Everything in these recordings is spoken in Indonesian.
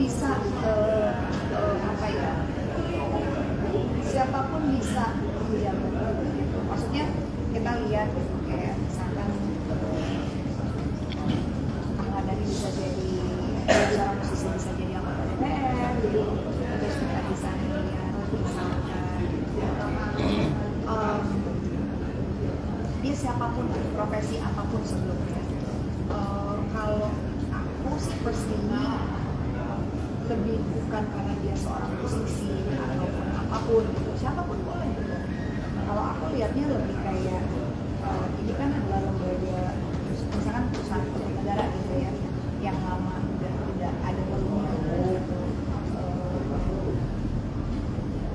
bisa apa ya, siapapun bisa menjabat gitu. Maksudnya kita lihat gitu, kayak misalkan Ahmad Dhani bisa jadi seorang musisi, bisa jadi anggota DPR gitu. Terus kita bisa lihat misalkan dia siapapun, profesi apapun sebelumnya. Kalau aku sih personally lebih bukan karena dia seorang musisi ataupun apapun gitu, siapapun boleh gitu. Kalau aku lihatnya lebih kayak ini kan adalah lembaga, misalkan perusahaan negara gitu ya, yang lama udah tidak ada belumnya gitu.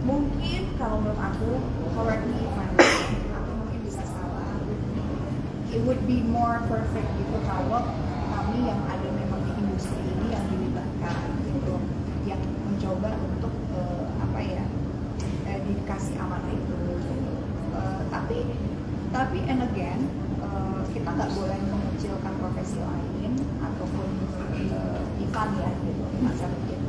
Mungkin kalau menurut aku, correct me if I'm wrong, aku mungkin bisa salah. It would be more perfect gitu kalau kami yang ada memang di industri ini yang dilibatkan gitu, yang mencoba untuk apa ya, dikasih amanah itu gitu. Tapi and again, kita nggak boleh mengecilkan profesi lain ataupun Ivan ya gitu, masa mungkin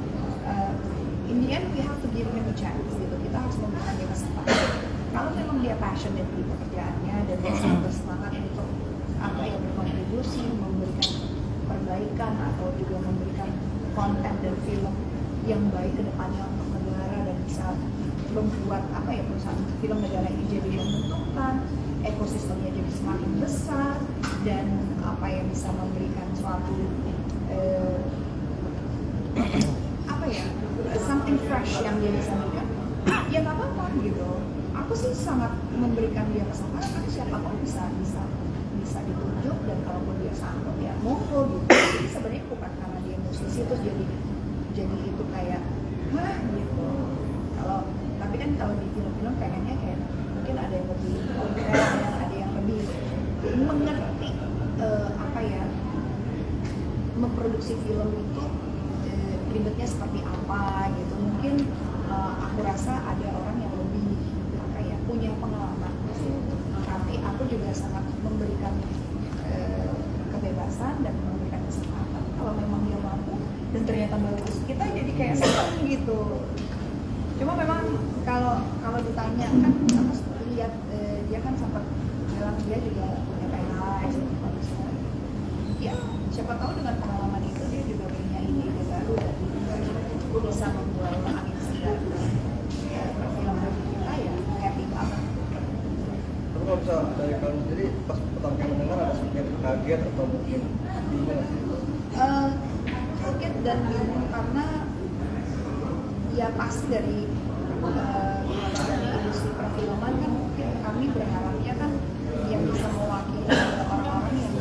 in the end we have to give him a chance gitu. Kita harus memberikan dia kesempatan. Kalau memang dia passionate di pekerjaannya dan dia sangat bersemangat untuk apa ya, berkontribusi, memberikan perbaikan atau juga memberikan konten dan film yang baik ke depannya untuk negara dan bisa membuat apa ya, perusahaan film negara ini jadi menguntungkan, ekosistemnya jadi semakin besar dan apa ya, bisa memberikan suatu apa ya, something fresh yang dia bisa berikan, ya nggak apa-apa gitu. Aku sih sangat memberikan dia kesempatan karena siapapun bisa ditunjuk, dan kalaupun dia sanggup ya monggo gitu. Jadi sebenarnya bukan karena dia musisi terus jadi itu kayak wah gitu. Tapi kan kalau di film-film pengennya kayak mungkin ada yang lebih konkret, ada yang lebih mengerti apa ya, memproduksi film itu ribetnya seperti apa gitu. Mungkin aku rasa ada orang yang lebih apa ya, punya pengalaman di situ. Tapi aku juga sangat memberikan kebebasan dan memberikan kesempatan. Kalau memang dia mampu dan ternyata bagus, kita jadi kayak senang gitu. Cuma memang kalau ditanya kan, aku lihat dia kan sempat bilang dia juga punya PNS gitu. Ya siapa tahu dengan pengalaman itu dia juga punya ide baru dan bisa membuat angin segar film bagi kita, ya happy banget. Tapi kalau bisa dari kalian sendiri pas pertama kali mendengar ada sedikit kaget atau mungkin bingung nggak sih? Kaget dan bingung karena ya pasti dari industri perfilman kan, kami berharapnya kan yang bisa mewakili orang-orang yang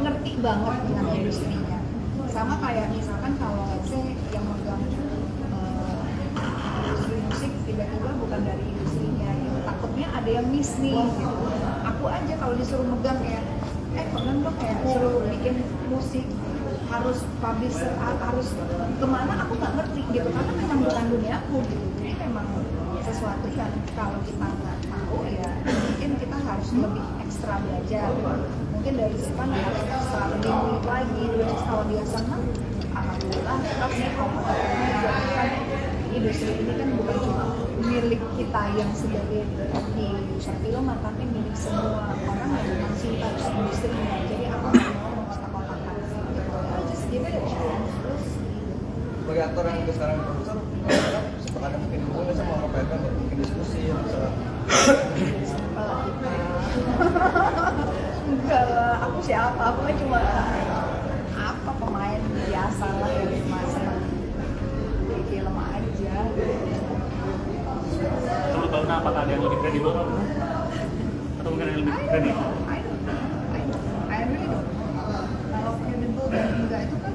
ngerti banget dengan industrinya. Sama kayak misalkan kalau let's say yang megang industri musik tiba-tiba bukan dari industrinya gitu, takutnya ada yang miss nih gitu. Aku aja kalau disuruh megang kayak pengen dong kayak suruh bikin musik, harus publisher, harus kemana, aku nggak ngerti gitu, karena memang bukan dunia aku gitu. Jadi memang sesuatu yang kalau kita nggak tahu ya mungkin kita harus lebih ekstra belajar. Mungkin dari depan harus ekstra lebih ngulik lagi. Terus kalau dia senang, alhamdulillah tetap sih kan industri ini kan bukan cuma milik kita yang sebagai di perfilman, tapi milik semua orang yang memang cinta dengan industrinya. Jadi aku nggak mau mengkotak-kotakan gitu. Just give it a chance. Terus Bagi aktor yang sekarang produser, sempat ada mungkin hubungan sama orang PFN ya, mungkin diskusi yang bisa. Enggak lah, aku siapa? Aku kan cuma apa, pemain biasa lah yang cuma senang di film aja. Kalau tahu apakah ada yang lebih kredibel kan? Atau mungkin yang lebih kredibel? I don't know. I really don't know. Kalau credible dan enggak itu kan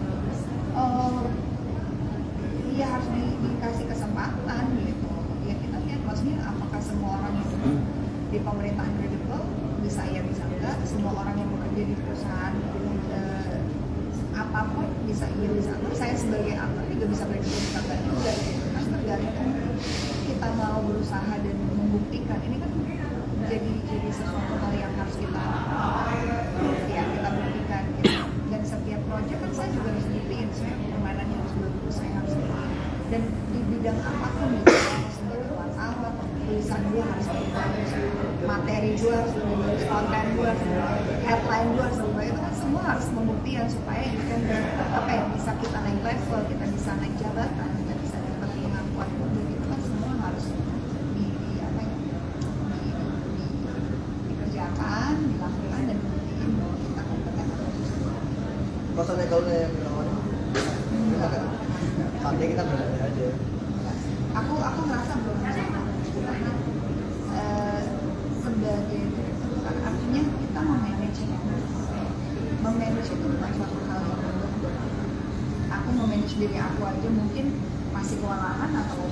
ya harus dikasih kesempatan gitu. Ya kita lihat maksudnya apakah semua orang itu di pemerintahan credible, bisa ya bisa enggak. Semua orang yang bekerja di perusahaan apapun bisa iya bisa enggak. Saya sebagai aktor juga bisa credible bisa enggak juga gitu. Kan tergantung kita mau berusaha dan membuktikan. Ini kan jadi sesuatu hal yang harus kita ya kita buktikan gitu. Dan setiap proyek kan saya juga harus buktiin, saya permainannya harus bagus, saya dan di bidang apapun nih, sebagai wartawan, tulisan gue harus bagus, materi gue harus bagus, konten gue harus bagus, headline gue harus bagus, itu kan semua harus membuktikan supaya ini kan apa ya, bisa kita naik level, kita bisa naik jabatan, kita bisa dapat pengakuan publik, itu kan semua harus apa ya, dikerjakan, dilakukan dan dibuktiin bahwa kita kompeten atau tidak. Rasanya kalau yang bilang mana? Santai kita berani aja. Aku ngerasa belum bisa karena sebagai direktur kan artinya kita memanage itu bukan suatu hal yang mudah. Aku memanage diri aku aja mungkin masih kewalahan atau